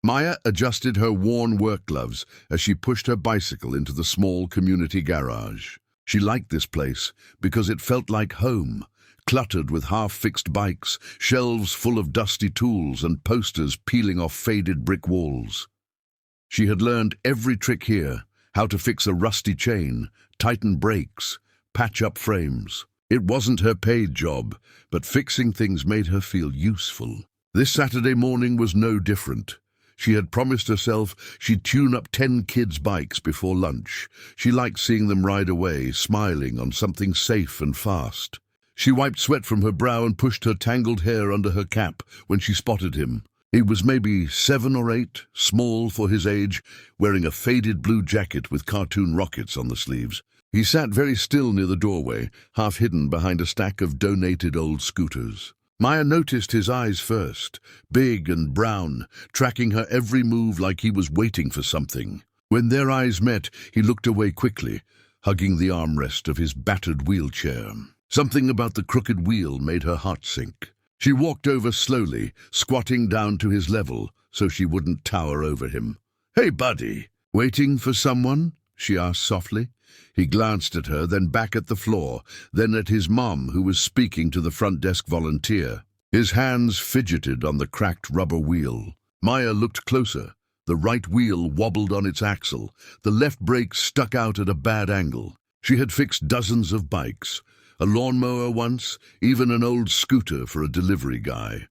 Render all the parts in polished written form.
Maya adjusted her worn work gloves as she pushed her bicycle into the small community garage. She liked this place because it felt like home, cluttered with half-fixed bikes, shelves full of dusty tools, and posters peeling off faded brick walls. She had learned every trick here, how to fix a rusty chain, tighten brakes, patch up frames. It wasn't her paid job, but fixing things made her feel useful. This Saturday morning was no different. She had promised herself she'd tune up 10 kids' bikes before lunch. She liked seeing them ride away, smiling on something safe and fast. She wiped sweat from her brow and pushed her tangled hair under her cap when she spotted him. He was maybe 7 or 8, small for his age, wearing a faded blue jacket with cartoon rockets on the sleeves. He sat very still near the doorway, half hidden behind a stack of donated old scooters. Maya noticed his eyes first, big and brown, tracking her every move like he was waiting for something. When their eyes met, he looked away quickly, hugging the armrest of his battered wheelchair. Something about the crooked wheel made her heart sink. She walked over slowly, squatting down to his level so she wouldn't tower over him. "Hey, buddy, waiting for someone?" she asked softly. He glanced at her, then back at the floor, then at his mom, who was speaking to the front desk volunteer. His hands fidgeted on the cracked rubber wheel. Maya looked closer. The right wheel wobbled on its axle. The left brake stuck out at a bad angle. She had fixed dozens of bikes, a lawnmower once, even an old scooter for a delivery guy.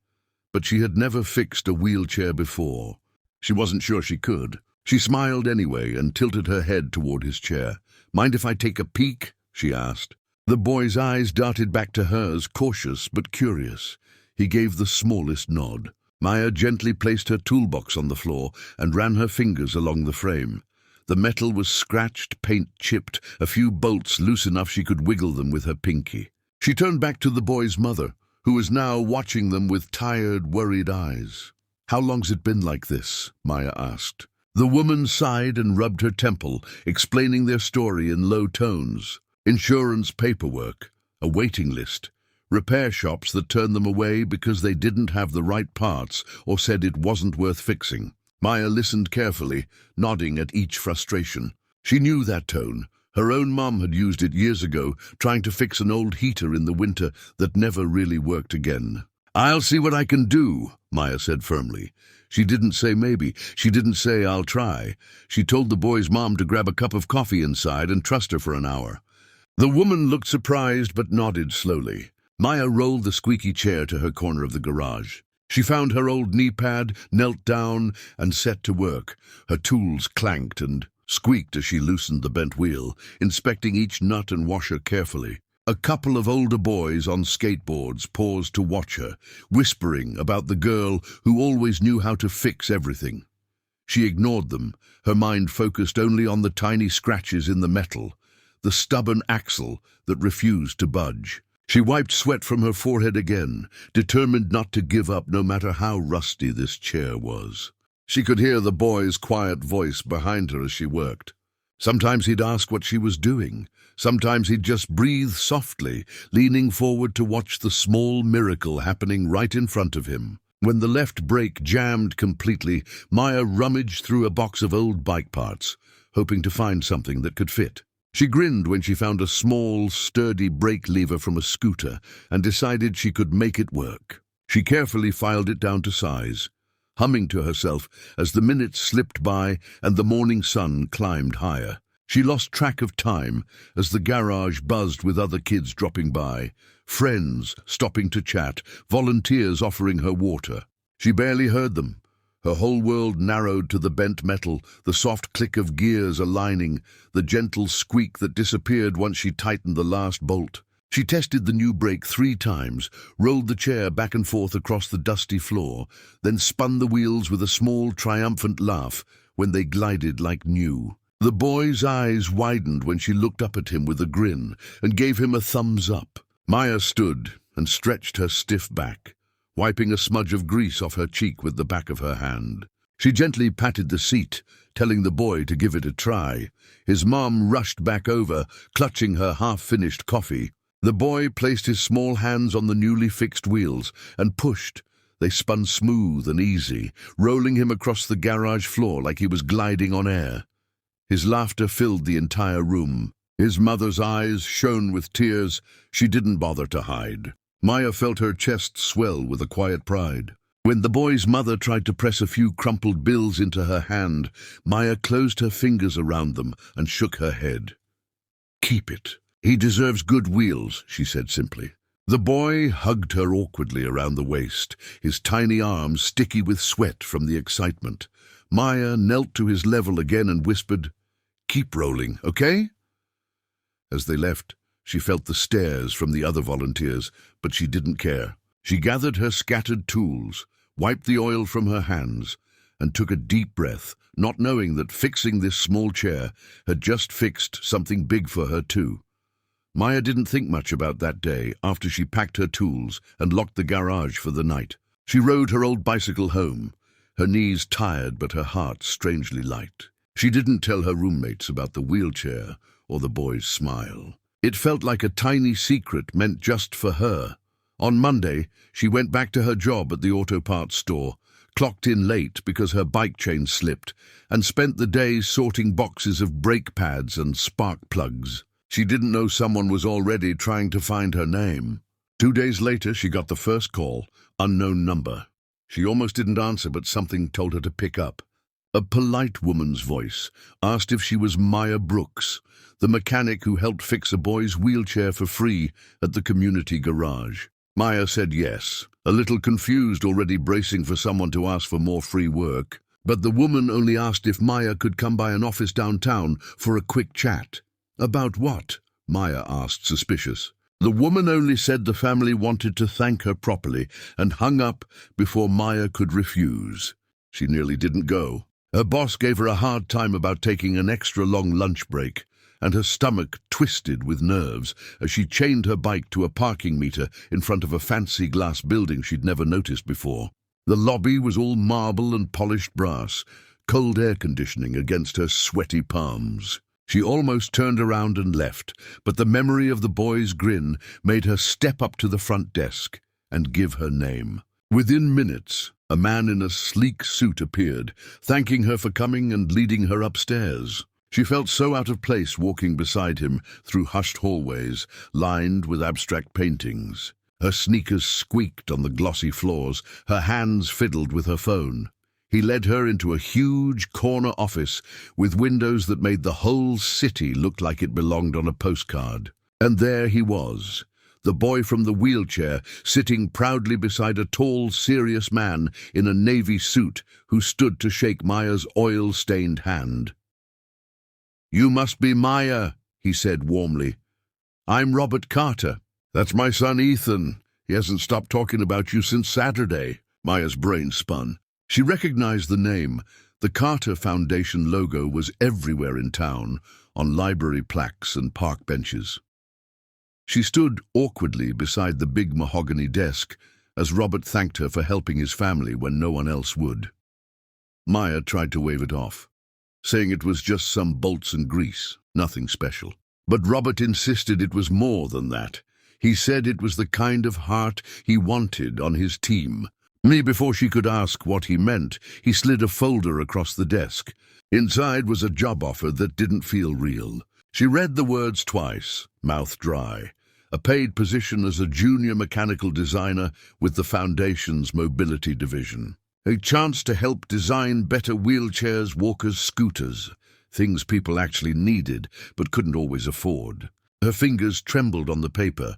But she had never fixed a wheelchair before. She wasn't sure she could. She smiled anyway and tilted her head toward his chair. "Mind if I take a peek?" she asked. The boy's eyes darted back to hers, cautious but curious. He gave the smallest nod. Maya gently placed her toolbox on the floor and ran her fingers along the frame. The metal was scratched, paint chipped, a few bolts loose enough she could wiggle them with her pinky. She turned back to the boy's mother, who was now watching them with tired, worried eyes. "How long's it been like this?" Maya asked. The woman sighed and rubbed her temple, explaining their story in low tones. Insurance paperwork, a waiting list, repair shops that turned them away because they didn't have the right parts or said it wasn't worth fixing. Maya listened carefully, nodding at each frustration. She knew that tone. Her own mom had used it years ago, trying to fix an old heater in the winter that never really worked again. "I'll see what I can do," Maya said firmly. She didn't say maybe. She didn't say I'll try. She told the boy's mom to grab a cup of coffee inside and trust her for an hour. The woman looked surprised but nodded slowly. Maya rolled the squeaky chair to her corner of the garage. She found her old knee pad, knelt down, and set to work. Her tools clanked and squeaked as she loosened the bent wheel, inspecting each nut and washer carefully. A couple of older boys on skateboards paused to watch her, whispering about the girl who always knew how to fix everything. She ignored them, her mind focused only on the tiny scratches in the metal, the stubborn axle that refused to budge. She wiped sweat from her forehead again, determined not to give up no matter how rusty this chair was. She could hear the boy's quiet voice behind her as she worked. Sometimes he'd ask what she was doing. Sometimes he'd just breathe softly, leaning forward to watch the small miracle happening right in front of him. When the left brake jammed completely, Maya rummaged through a box of old bike parts, hoping to find something that could fit. She grinned when she found a small, sturdy brake lever from a scooter and decided she could make it work. She carefully filed it down to size, humming to herself as the minutes slipped by and the morning sun climbed higher. She lost track of time as the garage buzzed with other kids dropping by, friends stopping to chat, volunteers offering her water. She barely heard them. Her whole world narrowed to the bent metal, the soft click of gears aligning, the gentle squeak that disappeared once she tightened the last bolt. She tested the new brake 3 times, rolled the chair back and forth across the dusty floor, then spun the wheels with a small, triumphant laugh when they glided like new. The boy's eyes widened when she looked up at him with a grin and gave him a thumbs up. Maya stood and stretched her stiff back, wiping a smudge of grease off her cheek with the back of her hand. She gently patted the seat, telling the boy to give it a try. His mom rushed back over, clutching her half-finished coffee. The boy placed his small hands on the newly fixed wheels and pushed. They spun smooth and easy, rolling him across the garage floor like he was gliding on air. His laughter filled the entire room. His mother's eyes shone with tears she didn't bother to hide. Maya felt her chest swell with a quiet pride. When the boy's mother tried to press a few crumpled bills into her hand, Maya closed her fingers around them and shook her head. "Keep it. He deserves good wheels," she said simply. The boy hugged her awkwardly around the waist, his tiny arms sticky with sweat from the excitement. Maya knelt to his level again and whispered, "Keep rolling, okay?" As they left, she felt the stares from the other volunteers, but she didn't care. She gathered her scattered tools, wiped the oil from her hands, and took a deep breath, not knowing that fixing this small chair had just fixed something big for her too. Maya didn't think much about that day after she packed her tools and locked the garage for the night. She rode her old bicycle home, her knees tired but her heart strangely light. She didn't tell her roommates about the wheelchair or the boy's smile. It felt like a tiny secret meant just for her. On Monday, she went back to her job at the auto parts store, clocked in late because her bike chain slipped, and spent the day sorting boxes of brake pads and spark plugs. She didn't know someone was already trying to find her name. 2 days later, she got the first call, unknown number. She almost didn't answer, but something told her to pick up. A polite woman's voice asked if she was Maya Brooks, the mechanic who helped fix a boy's wheelchair for free at the community garage. Maya said yes, a little confused, already bracing for someone to ask for more free work. But the woman only asked if Maya could come by an office downtown for a quick chat. "About what?" Maya asked, suspicious. The woman only said the family wanted to thank her properly and hung up before Maya could refuse. She nearly didn't go. Her boss gave her a hard time about taking an extra long lunch break, and her stomach twisted with nerves as she chained her bike to a parking meter in front of a fancy glass building she'd never noticed before. The lobby was all marble and polished brass, cold air conditioning against her sweaty palms. She almost turned around and left, but the memory of the boy's grin made her step up to the front desk and give her name. Within minutes, a man in a sleek suit appeared, thanking her for coming and leading her upstairs. She felt so out of place walking beside him through hushed hallways, lined with abstract paintings. Her sneakers squeaked on the glossy floors, her hands fiddled with her phone. He led her into a huge corner office with windows that made the whole city look like it belonged on a postcard. And there he was, the boy from the wheelchair, sitting proudly beside a tall, serious man in a navy suit who stood to shake Maya's oil-stained hand. "You must be Maya," he said warmly. "I'm Robert Carter. That's my son Ethan. He hasn't stopped talking about you since Saturday." Maya's brain spun. She recognized the name. The Carter Foundation logo was everywhere in town, on library plaques and park benches. She stood awkwardly beside the big mahogany desk as Robert thanked her for helping his family when no one else would. Maya tried to wave it off, saying it was just some bolts and grease, nothing special. But Robert insisted it was more than that. He said it was the kind of heart he wanted on his team. Before she could ask what he meant, he slid a folder across the desk. Inside was a job offer that didn't feel real. She read the words twice, mouth dry. A paid position as a junior mechanical designer with the Foundation's mobility division. A chance to help design better wheelchairs, walkers, scooters. Things people actually needed, but couldn't always afford. Her fingers trembled on the paper.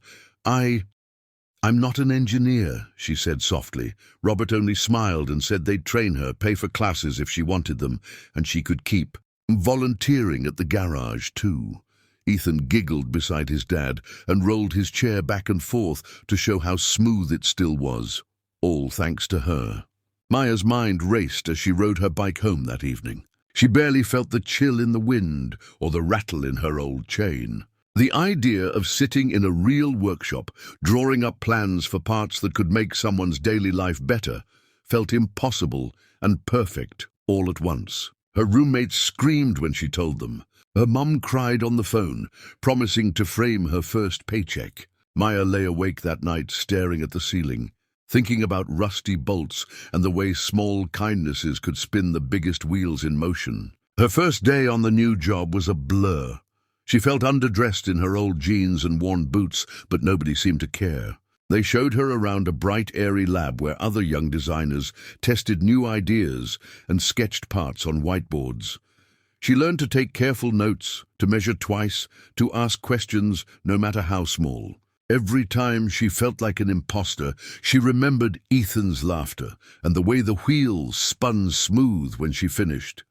I'm not an engineer," she said softly. Robert only smiled and said they'd train her, pay for classes if she wanted them, and she could keep volunteering at the garage, too. Ethan giggled beside his dad and rolled his chair back and forth to show how smooth it still was, all thanks to her. Maya's mind raced as she rode her bike home that evening. She barely felt the chill in the wind or the rattle in her old chain. The idea of sitting in a real workshop, drawing up plans for parts that could make someone's daily life better, felt impossible and perfect all at once. Her roommates screamed when she told them. Her mum cried on the phone, promising to frame her first paycheck. Maya lay awake that night, staring at the ceiling, thinking about rusty bolts and the way small kindnesses could spin the biggest wheels in motion. Her first day on the new job was a blur. She felt underdressed in her old jeans and worn boots, but nobody seemed to care. They showed her around a bright, airy lab where other young designers tested new ideas and sketched parts on whiteboards. She learned to take careful notes, to measure twice, to ask questions, no matter how small. Every time she felt like an imposter, she remembered Ethan's laughter and the way the wheels spun smooth when she finished.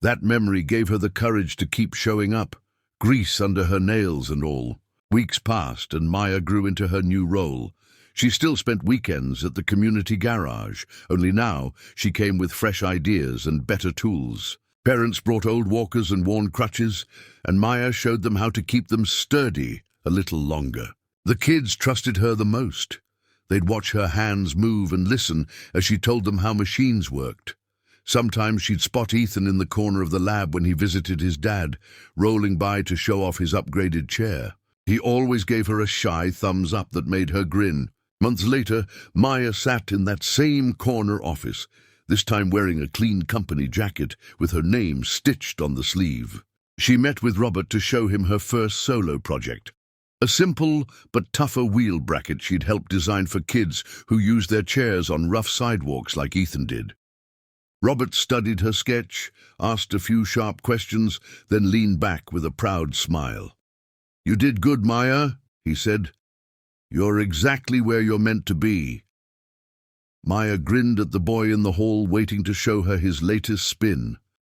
That memory gave her the courage to keep showing up, grease under her nails and all. Weeks passed and Maya grew into her new role. She still spent weekends at the community garage, only now she came with fresh ideas and better tools. Parents brought old walkers and worn crutches, and Maya showed them how to keep them sturdy a little longer. The kids trusted her the most. They'd watch her hands move and listen as she told them how machines worked. Sometimes she'd spot Ethan in the corner of the lab when he visited his dad, rolling by to show off his upgraded chair. He always gave her a shy thumbs up that made her grin. Months later, Maya sat in that same corner office, this time wearing a clean company jacket with her name stitched on the sleeve. She met with Robert to show him her first solo project. A simple but tougher wheel bracket she'd helped design for kids who used their chairs on rough sidewalks like Ethan did. Robert studied her sketch, asked a few sharp questions, then leaned back with a proud smile. "You did good, Maya," he said. "You're exactly where you're meant to be." Maya grinned at the boy in the hall waiting to show her his latest spin.